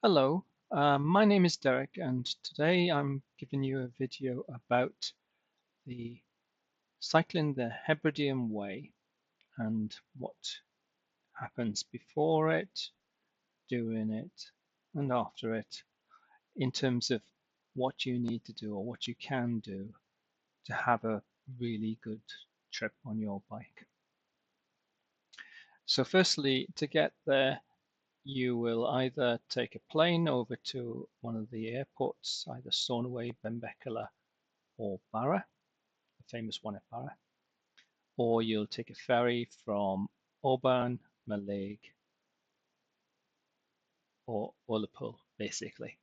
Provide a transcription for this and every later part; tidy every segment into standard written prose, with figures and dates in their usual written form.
Hello, my name is Derek, and today I'm giving you a video about the cycling the Hebridean Way and what happens before it, during it, and after it in terms of what you need to do or what you can do to have a really good trip on your bike. So firstly, to get there, you will either take a plane over to one of the airports, either Stornoway, Benbecula, or Barra, the famous one at Barra, or you'll take a ferry from Oban, Mallaig, or Ullapool, basically.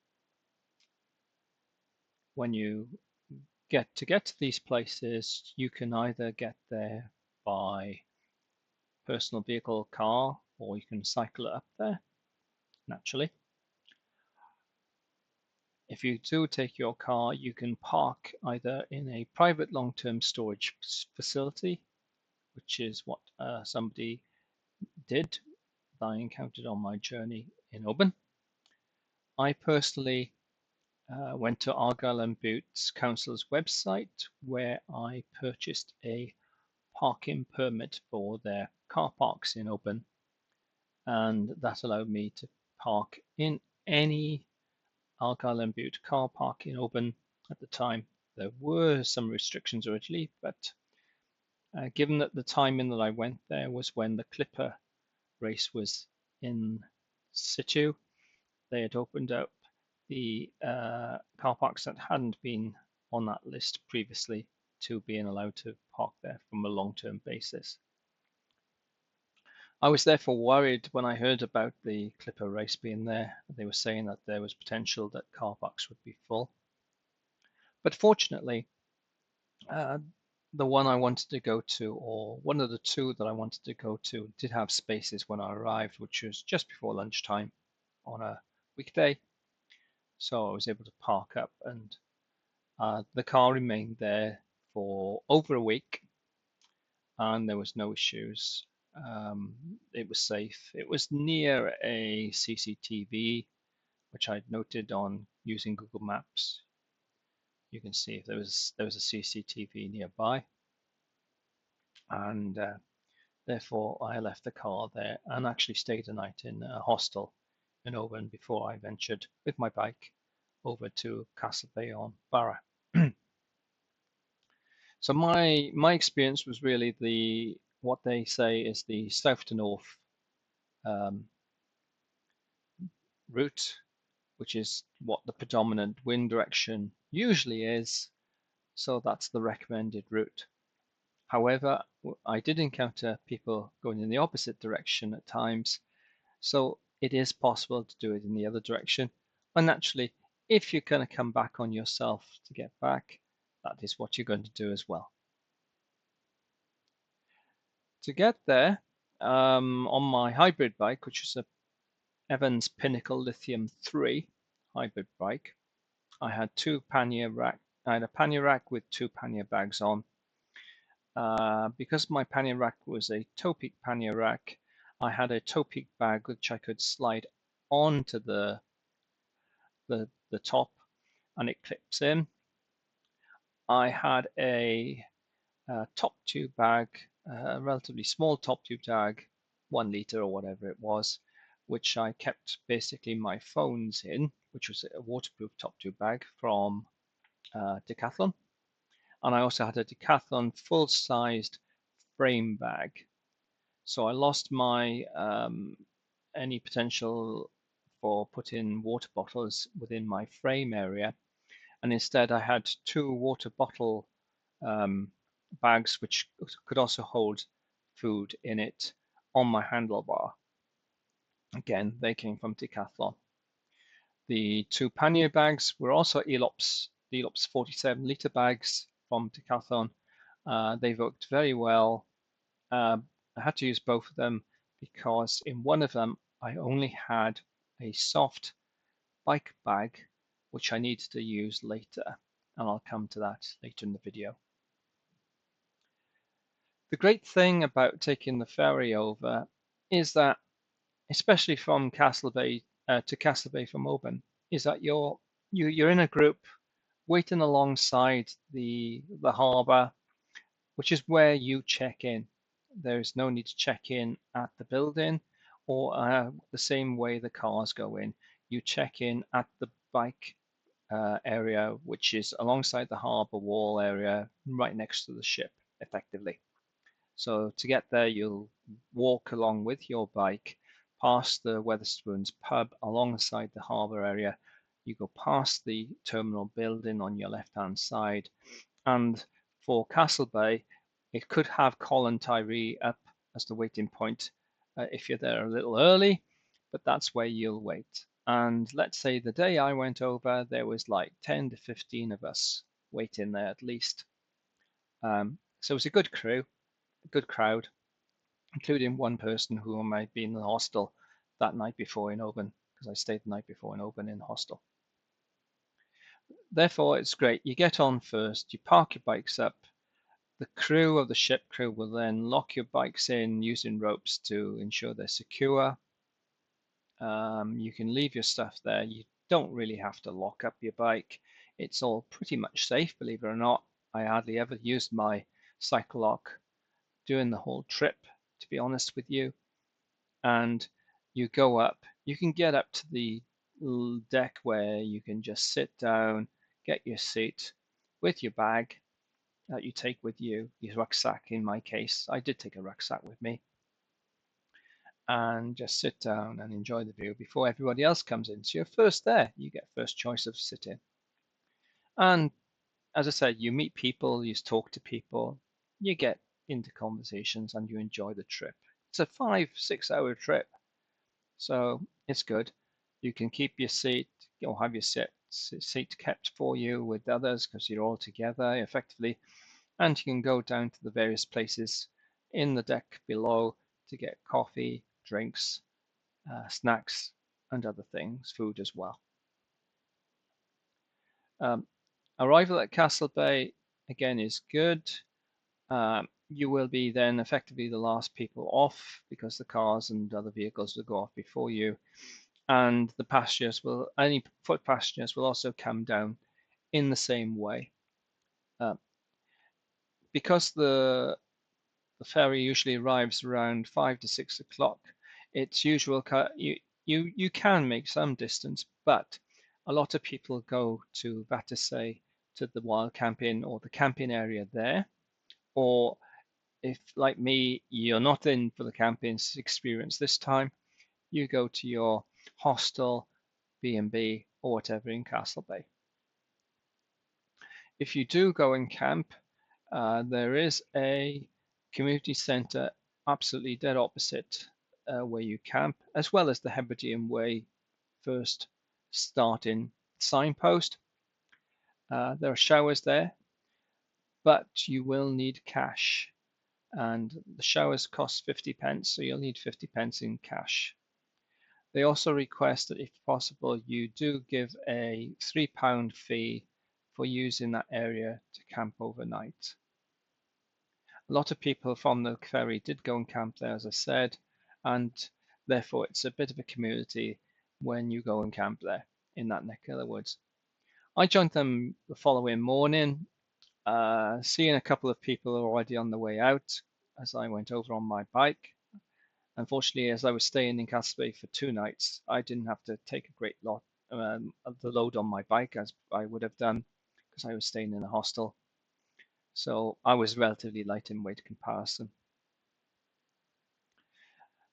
When you get to these places, you can either get there by personal vehicle, car, or you can cycle it up there, naturally. If you do take your car, you can park either in a private long-term storage facility, which is what somebody did that I encountered on my journey in Oban. I personally went to Argyll and Bute's Council's website where I purchased a parking permit for their car parks in Oban, and that allowed me to park in any Argyll and Bute car park in Oban at the time. There were some restrictions originally, but given that the timing that I went there was when the Clipper race was in situ, they had opened up the car parks that hadn't been on that list previously to being allowed to park there from a long-term basis. I was therefore worried when I heard about the Clipper race being there. They were saying that there was potential that car parks would be full. But fortunately, uh, the one I wanted to go to, or one of the two that I wanted to go to, did have spaces when I arrived, which was just before lunchtime on a weekday. So I was able to park up, and the car remained there for over a week, and there was no issues. It was safe. It was near a CCTV, which I'd noted on using Google Maps. You can see if there was a CCTV nearby, and therefore I left the car there and actually stayed a night in a hostel in Oban before I ventured with my bike over to Castlebay Barra. So my experience was really what they say is the south to north um, route, which is what the predominant wind direction usually is. So that's the recommended route. However, I did encounter people going in the opposite direction at times, so it is possible to do it in the other direction. And naturally, if you're going to come back on yourself to get back, that is what you're going to do as well. To get there, on my hybrid bike, which is a Evans Pinnacle Lithium 3 hybrid bike, I had I had a pannier rack with two pannier bags on. Because my pannier rack was a Topeak pannier rack, I had a Topeak bag which I could slide onto the top, and it clips in. I had a top tube bag, a relatively small top tube bag, 1 litre or whatever it was, which I kept basically my phones in, which was a waterproof top tube bag from Decathlon. And I also had a Decathlon full-sized frame bag. So I lost my any potential for putting water bottles within my frame area, and instead I had two water bottle bags which could also hold food in it on my handlebar. Again, they came from Decathlon. The two pannier bags were also Elops 47 litre bags from Decathlon. They worked very well. I had to use both of them because in one of them I only had a soft bike bag, which I needed to use later, and I'll come to that later in the video. The great thing about taking the ferry over is that, especially from Castlebay to Castle Bay from Oban is that you're in a group waiting alongside the harbour, which is where you check in. There is no need to check in at the building or the same way the cars go in. You check in at the bike area, which is alongside the harbour wall area, right next to the ship, effectively. So to get there, you'll walk along with your bike past the Wetherspoons pub alongside the harbour area. You go past the terminal building on your left-hand side, and for Castle Bay, it could have Colin Tyree up as the waiting point if you're there a little early, but that's where you'll wait. And let's say the day I went over, there was like 10 to 15 of us waiting there at least. So it was a good crew, a good crowd, including one person who might be in the hostel that night before in Oban, because I stayed the night before in Oban in the hostel. Therefore, it's great. You get on first, you park your bikes up. The crew of the ship crew will then lock your bikes in using ropes to ensure they're secure. You can leave your stuff there. You don't really have to lock up your bike. It's all pretty much safe, believe it or not. I hardly ever used my cycle lock during the whole trip, to be honest with you. And you go up, you can get up to the deck where you can just sit down, get your seat with your bag that you take with you, your rucksack in my case. I did take a rucksack with me, and just sit down and enjoy the view before everybody else comes in. So you're first there, you get first choice of sitting. And as I said, you meet people, you talk to people, you get into conversations, and you enjoy the trip. It's a 5-6 hour trip, so it's good. You can keep your seat or have your seat kept for you with others because you're all together effectively, and you can go down to the various places in the deck below to get coffee, drinks, snacks, and other things, food as well. Arrival at Castle Bay again is good. You will be then effectively the last people off because the cars and other vehicles will go off before you, and the passengers will, any foot passengers will also come down in the same way. Because the ferry usually arrives around 5 to 6 o'clock, it's usual you can make some distance, but a lot of people go to Battersea, to the wild camping or the camping area there, or if like me you're not in for the camping experience this time, you go to your hostel, B&B, or whatever in Castle Bay. If you do go and camp, there is a community centre absolutely dead opposite where you camp, as well as the Hebridean Way first starting signpost. There are showers there, but you will need cash, and the showers cost 50 pence, so you'll need 50 pence in cash. They also request that if possible you do give a £3 fee for using that area to camp overnight. A lot of people from the ferry did go and camp there, as I said, and therefore it's a bit of a community when you go and camp there in that neck of the woods. I joined them the following morning, seeing a couple of people already on the way out as I went over on my bike. Unfortunately, as I was staying in Castle Bay for 2 nights, I didn't have to take a great lot of the load on my bike as I would have done because I was staying in a hostel. So I was relatively light in weight comparison.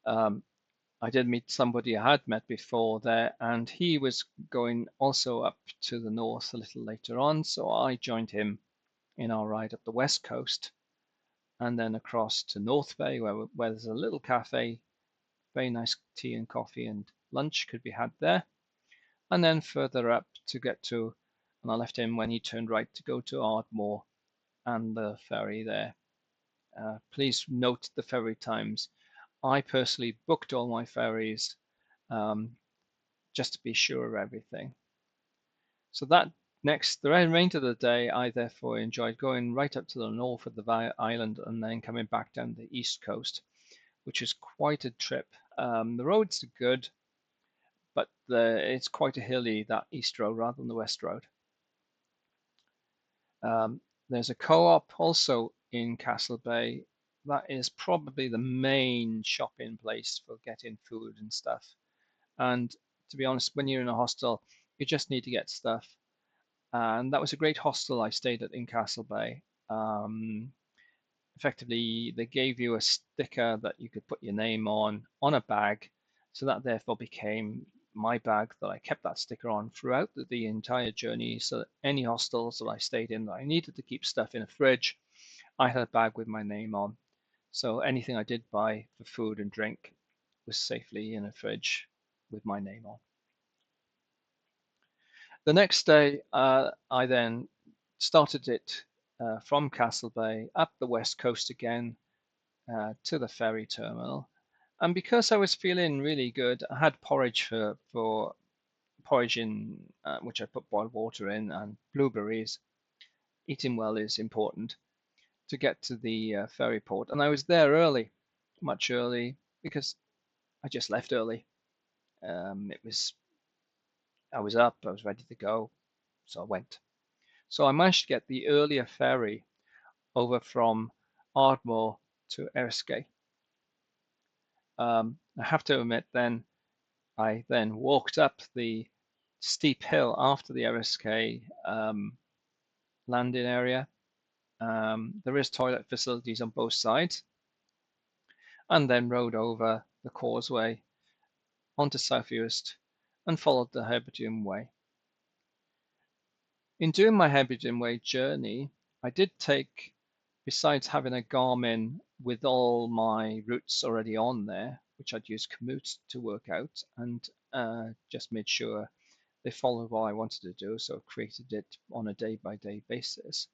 I did meet somebody I had met before there, and he was going also up to the north a little later on, so I joined him in our ride up the west coast, and then across to North Bay, where there's a little cafe, very nice tea and coffee and lunch could be had there, and then further up to get to, and I left him when he turned right to go to Ardmore and the ferry there. Please note the ferry times. I personally booked all my ferries just to be sure of everything. So that the remainder of the day, I therefore enjoyed going right up to the north of the island and then coming back down the east coast, which is quite a trip. The roads are good, but it's quite a hilly, that east road rather than the west road. There's a co-op also in Castle Bay. That is probably the main shopping place for getting food and stuff. And to be honest, when you're in a hostel, you just need to get stuff. And that was a great hostel I stayed at in Castle Bay. Effectively, they gave you a sticker that you could put your name on a bag. So that therefore became my bag, that I kept that sticker on throughout the entire journey. So that any hostels that I stayed in that I needed to keep stuff in a fridge, I had a bag with my name on. So anything I did buy for food and drink was safely in a fridge with my name on. The next day, I then started it from Castle Bay up the west coast again to the ferry terminal. And because I was feeling really good, I had porridge for porridge in which I put boiled water in, and blueberries. Eating well is important to get to the ferry port. And I was there early, much early, because I just left early. It was I was up, I was ready to go, so I went. So I managed to get the earlier ferry over from Ardmore to Eriskay. I have to admit, then I then walked up the steep hill after the Eriskay landing area. There is toilet facilities on both sides, and then rode over the causeway onto South Uist and followed the Hebridean Way. In doing my Hebridean Way journey, I did take, besides having a Garmin with all my routes already on there, which I'd used Komoot to work out, and just made sure they followed what I wanted to do, so I created it on a day-by-day basis.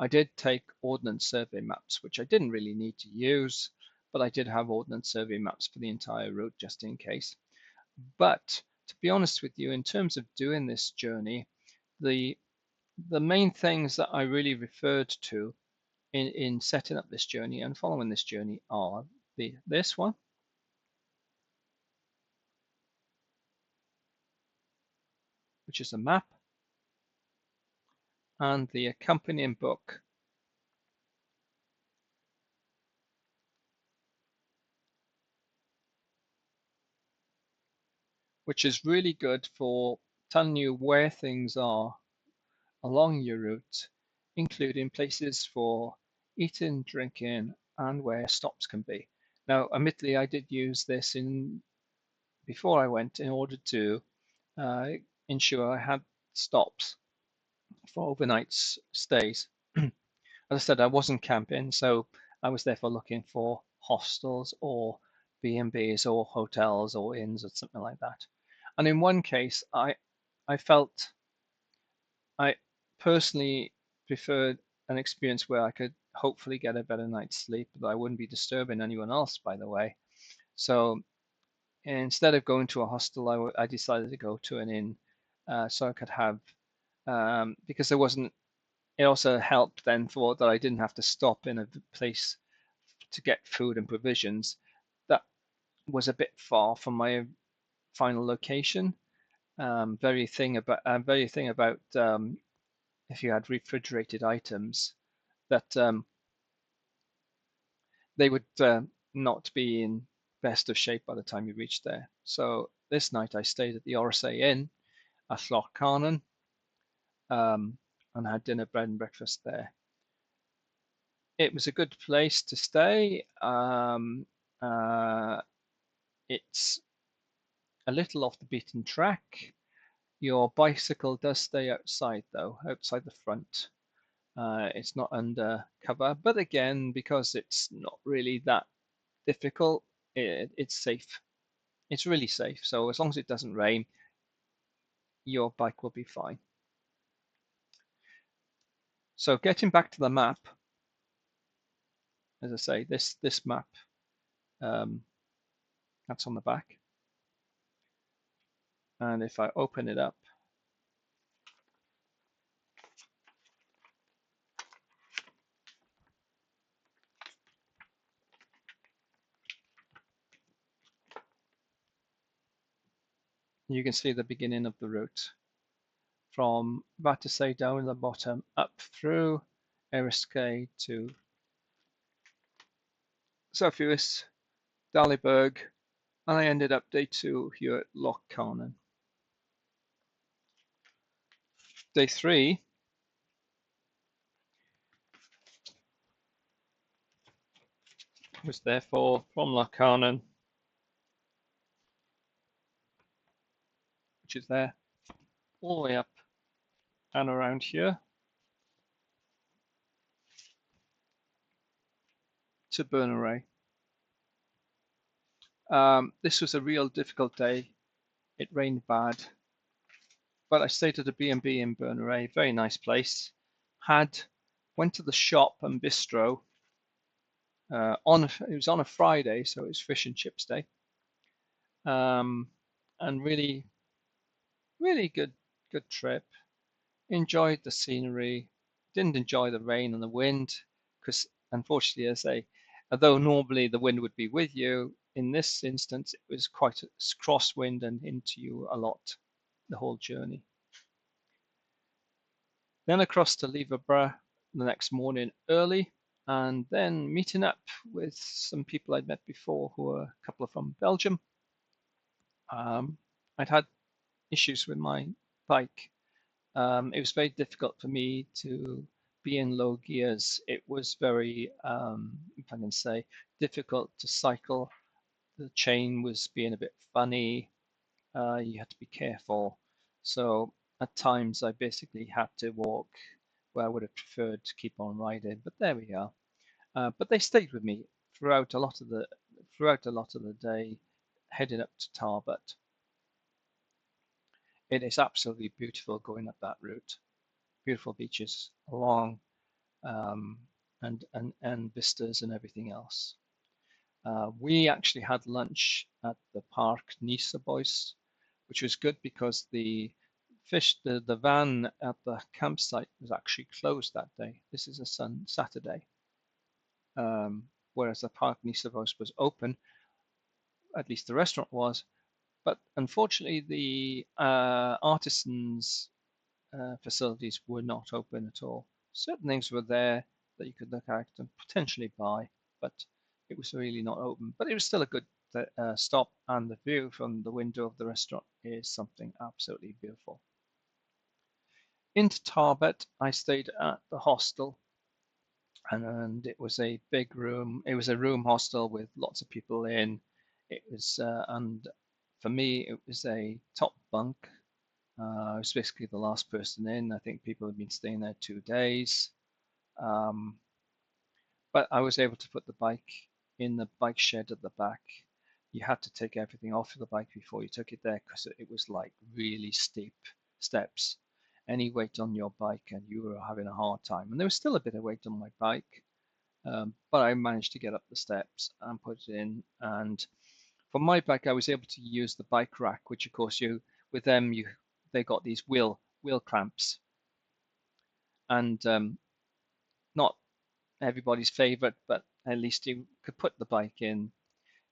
I did take Ordnance Survey maps, which I didn't really need to use, but I did have Ordnance Survey maps for the entire route just in case. But to be honest with you, in terms of doing this journey, the main things that I really referred to in setting up this journey and following this journey are this one, which is a map, and the accompanying book, which is really good for telling you where things are along your route, including places for eating, drinking, and where stops can be. Now, admittedly, I did use this in before I went in order to uh, ensure I had stops for overnight stays. As I said, I wasn't camping, so I was therefore looking for hostels or B&Bs or hotels or inns or something like that. And in one case, I felt I personally preferred an experience where I could hopefully get a better night's sleep, but I wouldn't be disturbing anyone else, by the way. So instead of going to a hostel, I decided to go to an inn so I could have, because there wasn't, it also helped then for that I didn't have to stop in a place to get food and provisions. That was a bit far from my final location. Very thing about if you had refrigerated items that they would not be in best of shape by the time you reached there. So this night I stayed at the RSA Inn at Lochcarnan and had dinner, bread and breakfast there. It was a good place to stay. It's a little off the beaten track. Your bicycle does stay outside though, outside the front. It's not under cover, but again, because it's not really that difficult, it's safe. It's really safe. So as long as it doesn't rain, your bike will be fine. So getting back to the map, as I say, this map, that's on the back. And if I open it up, you can see the beginning of the route from Battersea down in the bottom, up through Eriskay to South Uist, Daliburg, and I ended up day 2 here at Loch Carnan. Day 3 was therefore from Loch Carnan, which is there, all the way up and around here to Berneray. This was a real difficult day. It rained bad, but I stayed at a B&B in Berneray, very nice place. Went to the shop and bistro it was on a Friday, so it was fish and chips day, and really good trip. Enjoyed the scenery. Didn't enjoy the rain and the wind because, unfortunately, as I say, although normally the wind would be with you, in this instance it was quite a crosswind and into you a lot the whole journey. Then across to Leverborough the next morning early, and then meeting up with some people I'd met before who were a couple from Belgium. I'd had issues with my bike. It was very difficult for me to be in low gears. It was very, if I can say, difficult to cycle. The chain was being a bit funny. You had to be careful. So at times I basically had to walk where I would have preferred to keep on riding, but there we are. But they stayed with me throughout a lot of the day, heading up to Tarbert. It is absolutely beautiful going up that route. Beautiful beaches along, and vistas and everything else. We actually had lunch at the Park Nisa Boys, which was good because the van at the campsite was actually closed that day. This is a Saturday, whereas the Park Nisa Boys was open. At least the restaurant was, but unfortunately the artisans facilities were not open at all. Certain things were there that you could look at and potentially buy, but it was really not open. But it was still a good stop, and the view from the window of the restaurant is something absolutely beautiful. Into Tarbert, I stayed at the hostel, and it was a big room. It was a room hostel with lots of people in. It was, and for me, it was a top bunk. I was basically the last person in. I think people had been staying there 2 days. But I was able to put the bike in the bike shed at the back. You had to take everything off of the bike before you took it there because it was like really steep steps. Any weight on your bike and you were having a hard time. And there was still a bit of weight on my bike, but I managed to get up the steps and put it in. And for my bike, I was able to use the bike rack, which of course they got these wheel clamps, and not everybody's favorite, but at least you could put the bike in.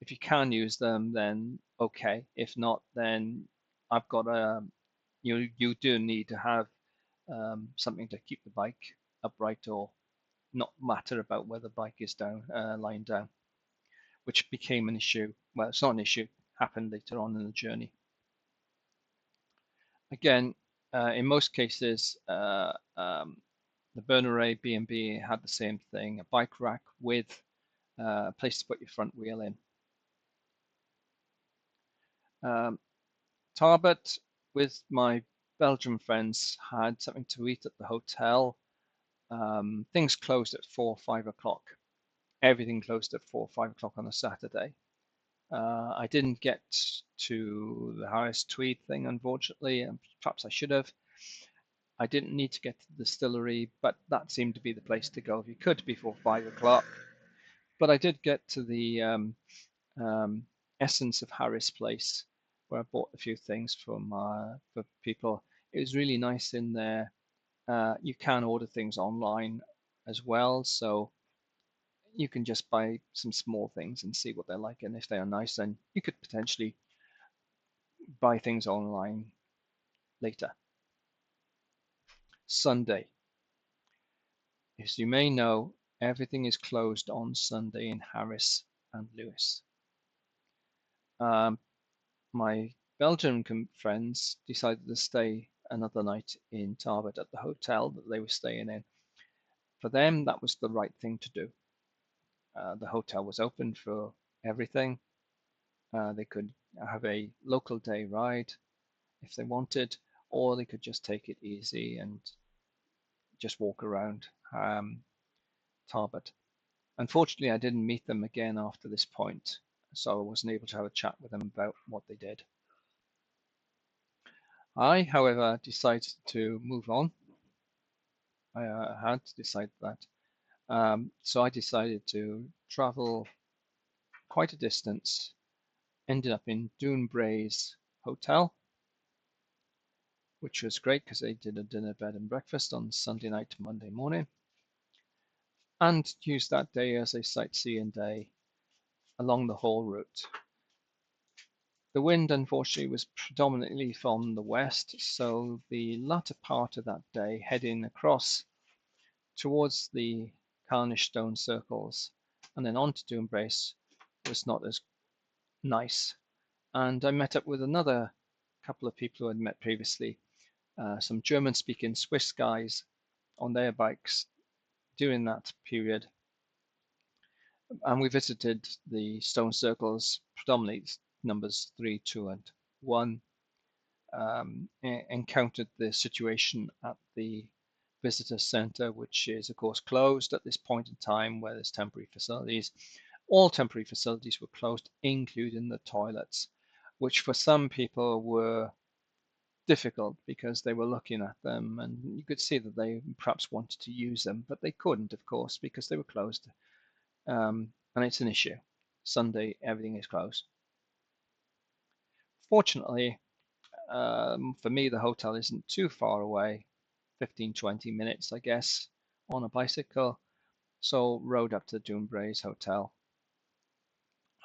If you can use them, then okay. If not, then I've got you do need to have something to keep the bike upright or not matter about where the bike is lying down, which became an issue. Well, it's not an issue, happened later on in the journey. Again, in most cases, the Berneray B&B had the same thing, a bike rack with a place to put your front wheel in. Tarbert, with my Belgian friends, had something to eat at the hotel. Things closed at 4 or 5 o'clock. Everything closed at 4 or 5 o'clock on a Saturday. I didn't get to the Harris Tweed thing, unfortunately, and perhaps I should have. I didn't need to get to the distillery, but that seemed to be the place to go if you could before 5 o'clock. But I did get to the Essence of Harris place, where I bought a few things for people. It was really nice in there. You can order things online as well, so you can just buy some small things and see what they're like, and if they are nice, then you could potentially buy things online later. Sunday. As you may know, everything is closed on Sunday in Harris and Lewis. Um, my Belgian friends decided to stay another night in Tarbet at the hotel that they were staying in. For them, that was the right thing to do. The hotel was open for everything. They could have a local day ride if they wanted, or they could just take it easy and just walk around Tarbet. Unfortunately, I didn't meet them again after this point, so I wasn't able to have a chat with them about what they did. I, however, decided to move on. I had decided that. So I decided to travel quite a distance, ended up in Doonbraes Hotel, which was great because they did a dinner, bed, and breakfast on Sunday night to Monday morning, and used that day as a sightseeing day along the whole route. The wind, unfortunately, was predominantly from the west, so the latter part of that day, heading across towards the Carnish stone circles and then on to Doombrace, was not as nice. And I met up with another couple of people who I'd met previously, some German speaking Swiss guys on their bikes during that period. And we visited the stone circles, predominantly numbers 3, 2, and 1. Encountered the situation at the visitor center, which is, of course, closed at this point in time where there's temporary facilities. All temporary facilities were closed, including the toilets, which for some people were difficult because they were looking at them and you could see that they perhaps wanted to use them, but they couldn't, of course, because they were closed. And it's an issue. Sunday, everything is closed. Fortunately, for me, the hotel isn't too far away, 15-20 minutes, I guess, on a bicycle. So rode up to Doombraes Hotel.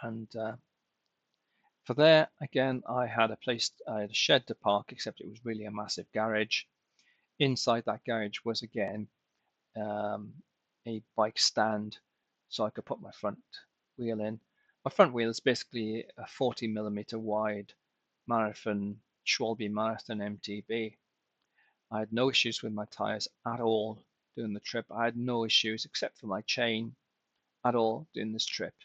And for there, again, I had a shed to park, except it was really a massive garage. Inside that garage was, again, a bike stand, so I could put my front wheel in. My front wheel is basically a 40mm wide marathon, Schwalbe Marathon MTB. I had no issues with my tires at all doing the trip. I had no issues except for my chain at all doing this trip.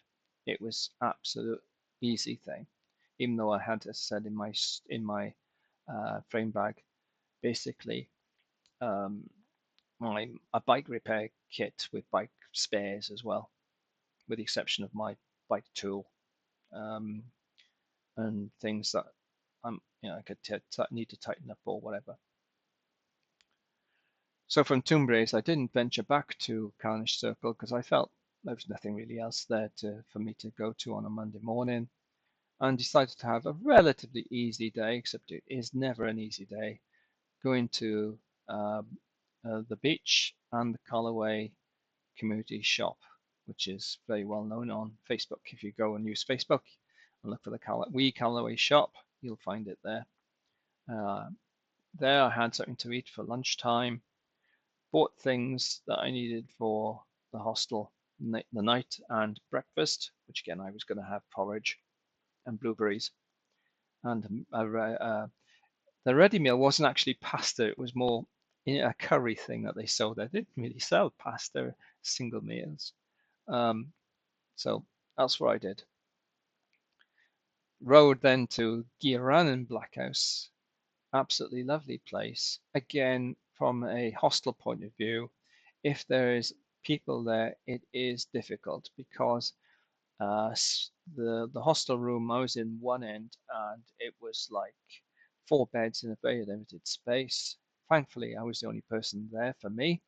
It was absolute easy thing, even though I had, as I said, in my frame bag, basically um, a bike repair kit with bike spares as well, with the exception of my bike tool um, and things that I could need to tighten up or whatever. So from Toombraes, I didn't venture back to Carnish Circle because I felt there was nothing really else there for me to go to on a Monday morning, and decided to have a relatively easy day, except it is never an easy day, going to um, the beach and the Callaway community shop, which is very well known on Facebook. If you go and use Facebook and look for the Callaway shop, you'll find it there. Uh, there I had something to eat for lunchtime, bought things that I needed for the hostel the night and breakfast, which again I was going to have porridge and blueberries. And the ready meal wasn't actually pasta; it was more a curry thing that they sold. They didn't really sell pasta single meals, so that's what I did. Rode then to Giran Blackhouse, absolutely lovely place. Again, from a hostel point of view, if there is people there, it is difficult because the hostel room I was in one end and it was like 4 beds in a very limited space. Thankfully, I was the only person there for me,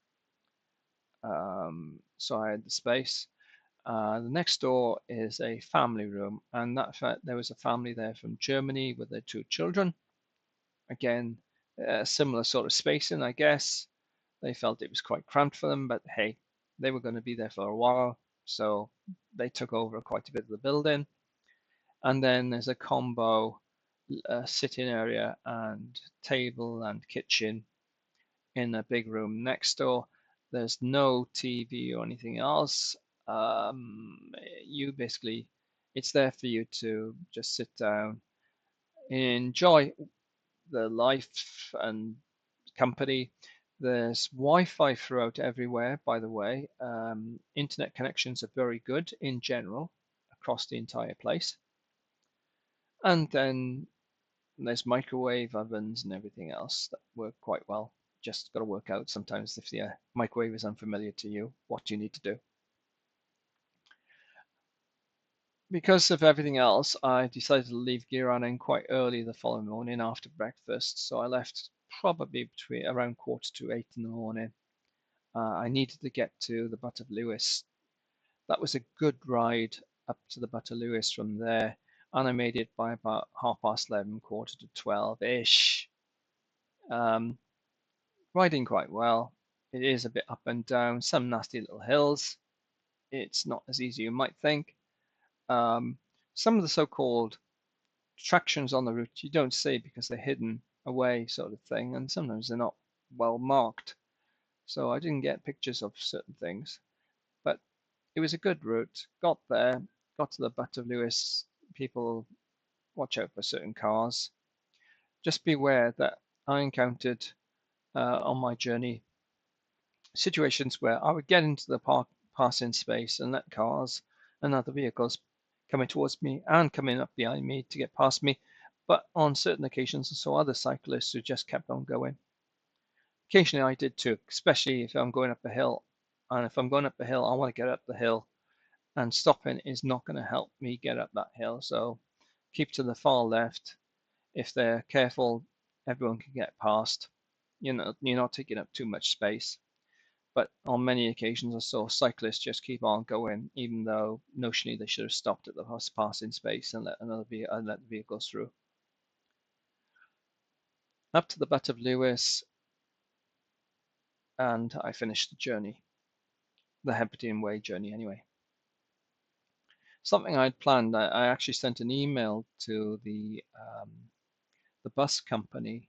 so I had the space. The next door is a family room, and there was a family there from Germany with their 2 children. Again, similar sort of spacing, I guess. They felt it was quite cramped for them, but hey, they were going to be there for a while, so they took over quite a bit of the building. And then there's a combo sitting area and table and kitchen in a big room next door. There's no TV or anything else. You basically, it's there for you to just sit down, enjoy the life and company. There's Wi-Fi throughout everywhere, by the way. Internet connections are very good in general across the entire place. And then there's microwave ovens and everything else that work quite well. Just got to work out sometimes if the microwave is unfamiliar to you, what you need to do. Because of everything else, I decided to leave Giran quite early the following morning after breakfast. So I left probably between around 7:45 in the morning. I needed to get to the Butt of Lewis. That was a good ride up to the Butt of Lewis from there, and I made it by about 11:30, 11:45-ish. Um, Riding quite well. It is a bit up and down, some nasty little hills. It's not as easy as you might think. Um, some of the so-called attractions on the route you don't see because they're hidden away, sort of thing, and sometimes they're not well marked. So I didn't get pictures of certain things, but it was a good route. Got there, got to the Butt of Lewis. People watch out for certain cars. Just beware that I encountered on my journey situations where I would get into the passing space and let cars and other vehicles coming towards me and coming up behind me to get past me. But on certain occasions, I saw other cyclists who just kept on going. Occasionally, I did too, especially if I'm going up a hill. And if I'm going up a hill, I want to get up the hill, and stopping is not going to help me get up that hill. So keep to the far left. If they're careful, everyone can get past. You're not taking up too much space. But on many occasions, I saw cyclists just keep on going, even though notionally they should have stopped at the passing space and let the vehicles through. Up to the Butt of Lewis, and I finished the journey, the Hebridean Way journey anyway. Something I'd planned, I actually sent an email to the bus company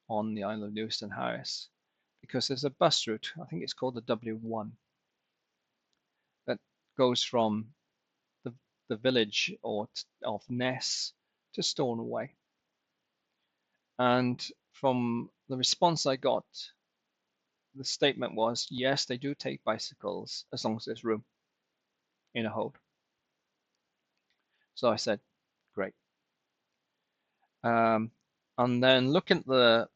on the Isle of Lewis and Harris, because there's a bus route, I think it's called the W1, that goes from the village of Ness to Stornoway. And from the response I got, the statement was, yes, they do take bicycles as long as there's room in a hold. So I said, great. And then looking at the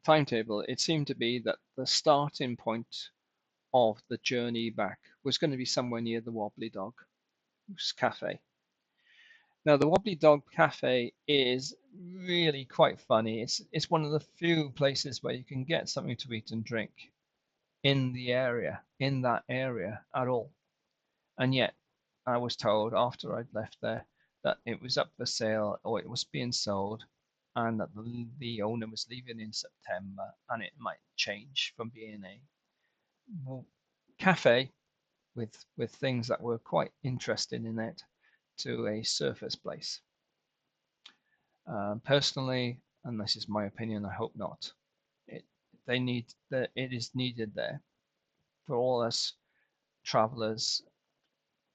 timetable, it seemed to be that the starting point of the journey back was going to be somewhere near the Wobbly Dog Cafe. Now, the Wobbly Dog Cafe is really quite funny. It's one of the few places where you can get something to eat and drink in that area at all. And yet, I was told after I'd left there that it was up for sale or it was being sold, and that the owner was leaving in September, and it might change from being a cafe with things that were quite interesting in it to a surface place. Personally, and this is my opinion, I hope not. It is needed there for all us travelers.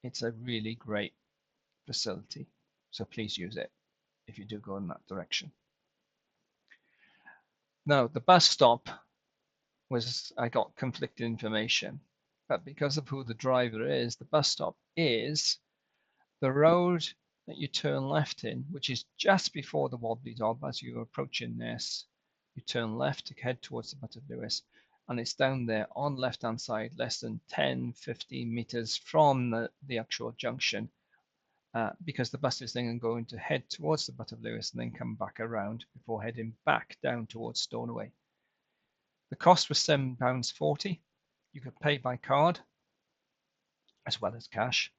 It's a really great facility, so please use it if you do go in that direction. Now, the bus stop I got conflicting information, but because of who the driver is, the bus stop is the road that you turn left in, which is just before the Wobbly Dog. As you're approaching this, you turn left to head towards the Butt of Lewis, and it's down there on the left-hand side, less than 10-15 meters from the actual junction, because the bus is then going to head towards the Butt of Lewis and then come back around before heading back down towards Stornoway. The cost was £7.40. You could pay by card as well as cash,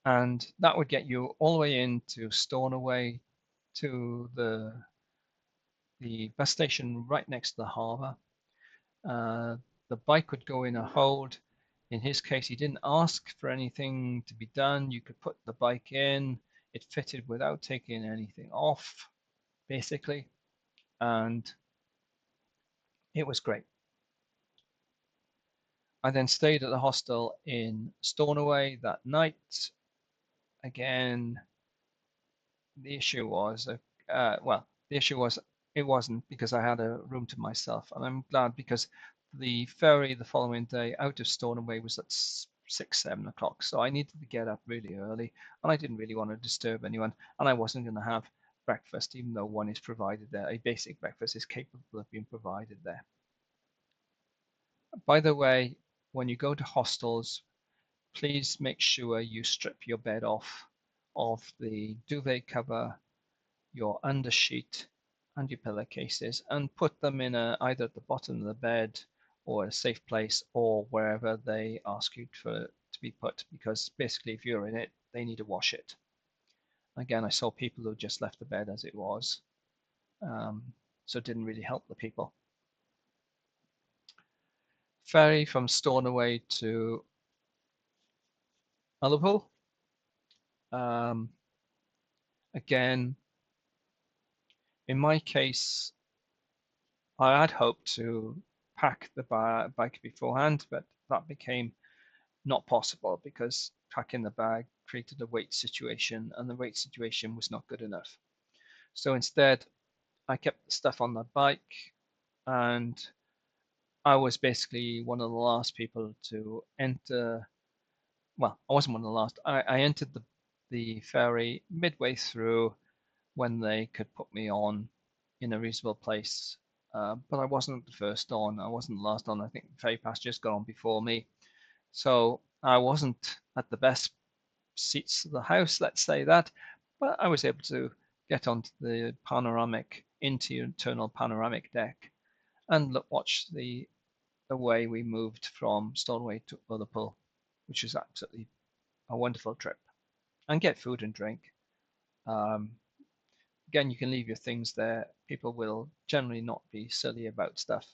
and that would get you all the way into Stornoway to the bus station right next to the harbour. The bike would go in a hold. In his case, he didn't ask for anything to be done. You could put the bike in. It fitted without taking anything off, basically, and it was great. I then stayed at the hostel in Stornoway that night. Again, the issue was, the issue was it wasn't because I had a room to myself, and I'm glad because the ferry the following day out of Stornoway was at 6, 7 o'clock, so I needed to get up really early, and I didn't really want to disturb anyone, and I wasn't going to have breakfast, even though one is provided there. A basic breakfast is capable of being provided there. By the way, when you go to hostels, please make sure you strip your bed off of the duvet cover, your undersheet, and your pillowcases, and put them in either at the bottom of the bed or a safe place, or wherever they ask you to be put, because basically if you're in it, they need to wash it. Again, I saw people who just left the bed as it was, so it didn't really help the people. Ferry from Stornoway to Liverpool. Again, in my case, I had hoped to pack the bike beforehand, but that became not possible because packing the bag created a weight situation, and the weight situation was not good enough. So instead, I kept the stuff on the bike, and I was basically one of the last people to enter. Well, I wasn't one of the last. I entered the ferry midway through when they could put me on in a reasonable place. But I wasn't the first on. I wasn't the last on. I think the ferry passengers got on before me. So I wasn't at the best seats of the house, let's say that. But I was able to get onto the panoramic, internal panoramic deck and watch the way we moved from Stornoway to Liverpool, which was absolutely a wonderful trip, and get food and drink. Um, Again, you can leave your things there. People will generally not be silly about stuff.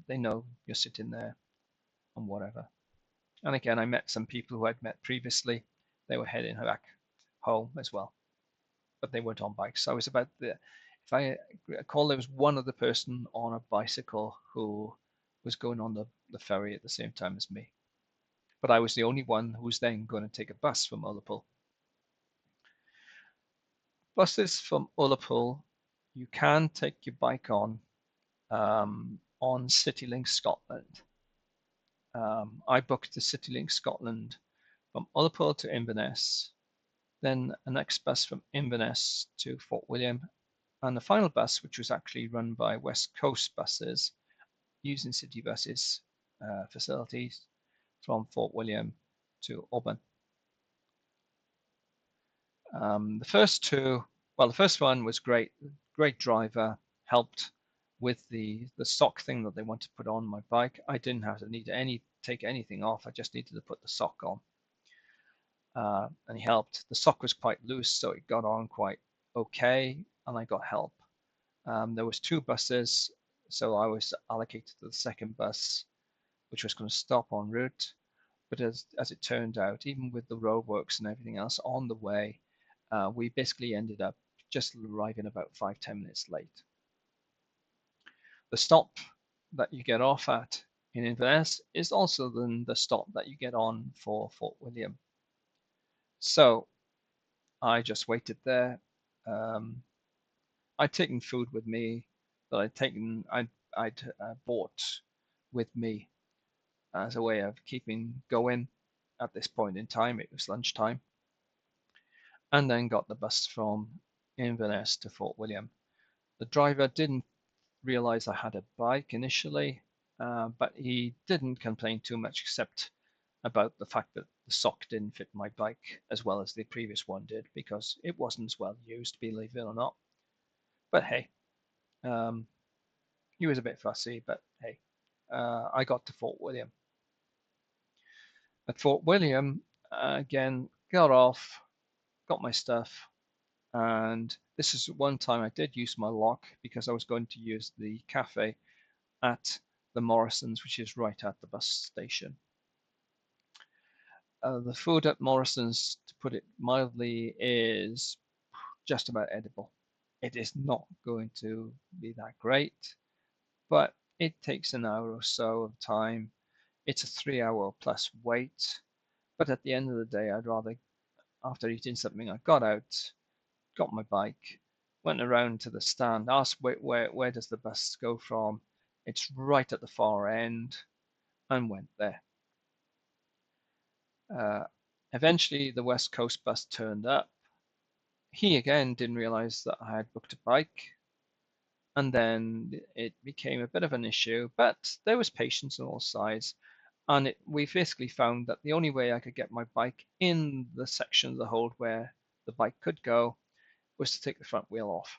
They know you're sitting there and whatever. And again, I met some people who I'd met previously. They were heading back home as well, but they weren't on bikes. So I was about if I recall, there was one other person on a bicycle who was going on the ferry at the same time as me. But I was the only one who was then going to take a bus from Liverpool. Buses from Ullapool, you can take your bike on CityLink Scotland. I booked the CityLink Scotland from Ullapool to Inverness, then a next bus from Inverness to Fort William, and the final bus, which was actually run by West Coast Buses, using City Buses facilities from Fort William to Auburn. The first two, well, the first one was great. Great driver, helped with the sock thing that they wanted to put on my bike. I didn't have to take anything off. I just needed to put the sock on, and he helped. The sock was quite loose, so it got on quite okay, and I got help. There was two buses, so I was allocated to the second bus, which was going to stop en route. But as it turned out, even with the roadworks and everything else on the way, we basically ended up just arriving about 5-10 minutes late. The stop that you get off at in Inverness is also then the stop that you get on for Fort William. So I just waited there. I'd taken food with me that I'd bought with me as a way of keeping going. At this point in time, it was lunchtime, and then got the bus from Inverness to Fort William. The driver didn't realize I had a bike initially, but he didn't complain too much except about the fact that the sock didn't fit my bike as well as the previous one did, because it wasn't as well used, believe it or not. But hey, he was a bit fussy, but hey, I got to Fort William. At Fort William, again, got off, got my stuff, and this is one time I did use my lock because I was going to use the cafe at the Morrison's, which is right at the bus station. The food at Morrison's, to put it mildly, is just about edible. It is not going to be that great, but it takes an hour or so of time. It's a 3 hour plus wait, but at the end of the day, I'd rather, after eating something, I got out, got my bike, went around to the stand, asked where does the bus go from. It's right at the far end, and went there. Uh, Eventually, the West Coast bus turned up. He again didn't realize that I had booked a bike, and then it became a bit of an issue, but there was patience on all sides. And we basically found that the only way I could get my bike in the section of the hold where the bike could go was to take the front wheel off.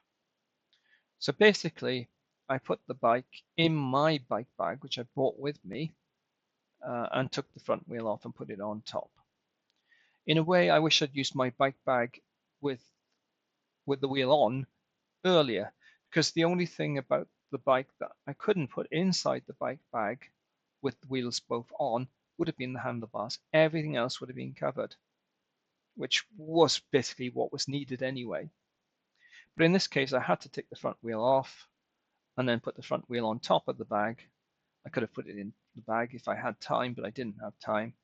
So basically, I put the bike in my bike bag, which I brought with me, and took the front wheel off and put it on top. In a way, I wish I'd used my bike bag with the wheel on earlier, because the only thing about the bike that I couldn't put inside the bike bag with the wheels both on would have been the handlebars. Everything else would have been covered, which was basically what was needed anyway. But in this case, I had to take the front wheel off and then put the front wheel on top of the bag. I could have put it in the bag if I had time, but I didn't have time.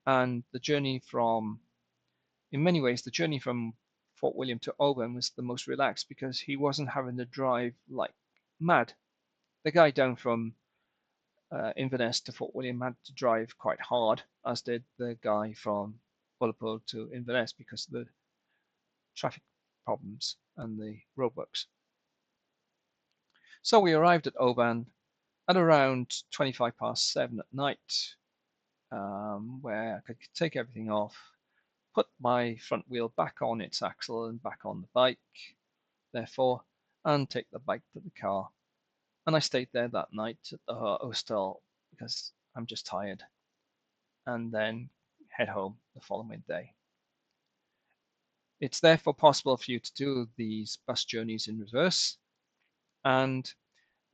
And the journey from, in many ways, the journey from Fort William to Oban was the most relaxed because he wasn't having to drive like mad. The guy down from Inverness to Fort William had to drive quite hard, as did the guy from Ullapool to Inverness because of the traffic problems and the roadworks. So we arrived at Oban at around 7:25 at night, where I could take everything off, put my front wheel back on its axle and back on the bike, therefore, and take the bike to the car. And I stayed there that night at the hostel because I'm just tired, and then head home the following day. It's therefore possible for you to do these bus journeys in reverse, and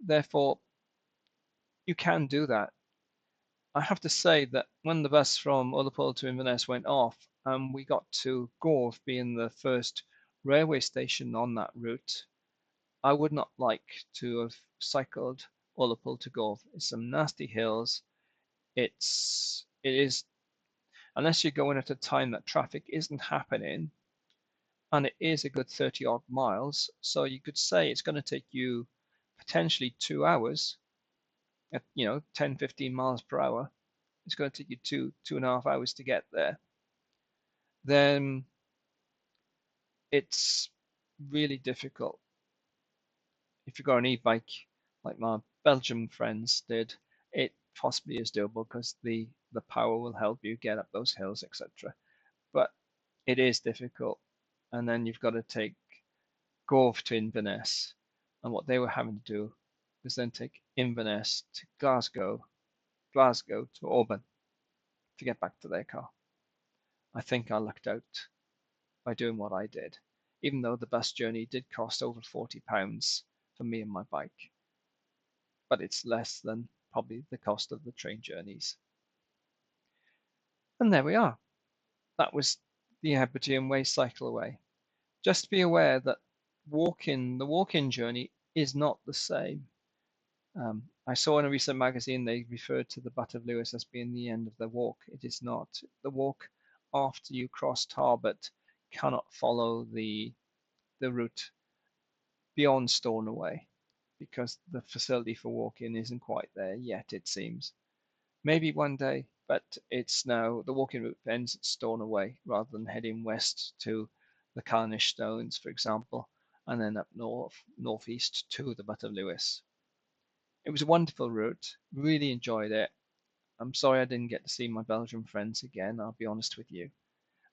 therefore you can do that. I have to say that when the bus from Ullapool to Inverness went off, and we got to Gorve, being the first railway station on that route, I would not like to have cycled Ullapool to Gorve. It's some nasty hills. It is, unless you're going at a time that traffic isn't happening, and it is a good 30 odd miles. So you could say it's going to take you potentially 2 hours at 10, 15 miles per hour. It's going to take you 2.5 hours to get there. Then it's really difficult. If you've got an e-bike like my Belgian friends did, it possibly is doable because the power will help you get up those hills, etc. But it is difficult. And then you've got to take Gorve to Inverness. And what they were having to do was then take Inverness to Glasgow, Glasgow to Auburn to get back to their car. I think I lucked out by doing what I did, even though the bus journey did cost over £40 for me and my bike. But it's less than probably the cost of the train journeys. And there we are. That was the Hebridean Way Cycle away. Just be aware that the walk-in journey is not the same. I saw in a recent magazine they referred to the Butt of Lewis as being the end of the walk. It is not. The walk after you cross Tarbert cannot follow the route beyond Stornoway because the facility for walking isn't quite there yet, it seems. Maybe one day, but it's now the walking route ends at Stornoway rather than heading west to the Carnish Stones, for example, and then up northeast to the Butt of Lewis. It was a wonderful route, really enjoyed it. I'm sorry I didn't get to see my Belgian friends again, I'll be honest with you,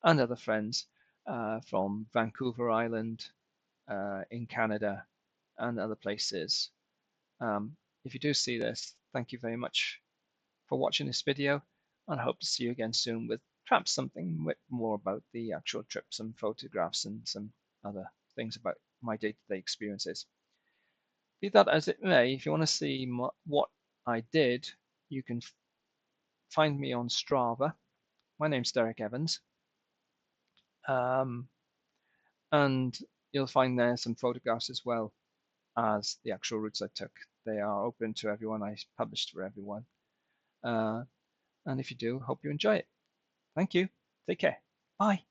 and other friends from Vancouver Island in Canada and other places. If you do see this, thank you very much for watching this video, and I hope to see you again soon with perhaps something more about the actual trip, some photographs and some other things about my day-to-day experiences. Be that as it may, if you want to see what I did, you can find me on Strava. My name's Derek Evans. And you'll find there some photographs as well as the actual routes I took. They are open to everyone. I published for everyone. And if you do, hope you enjoy it. Thank you. Take care. Bye.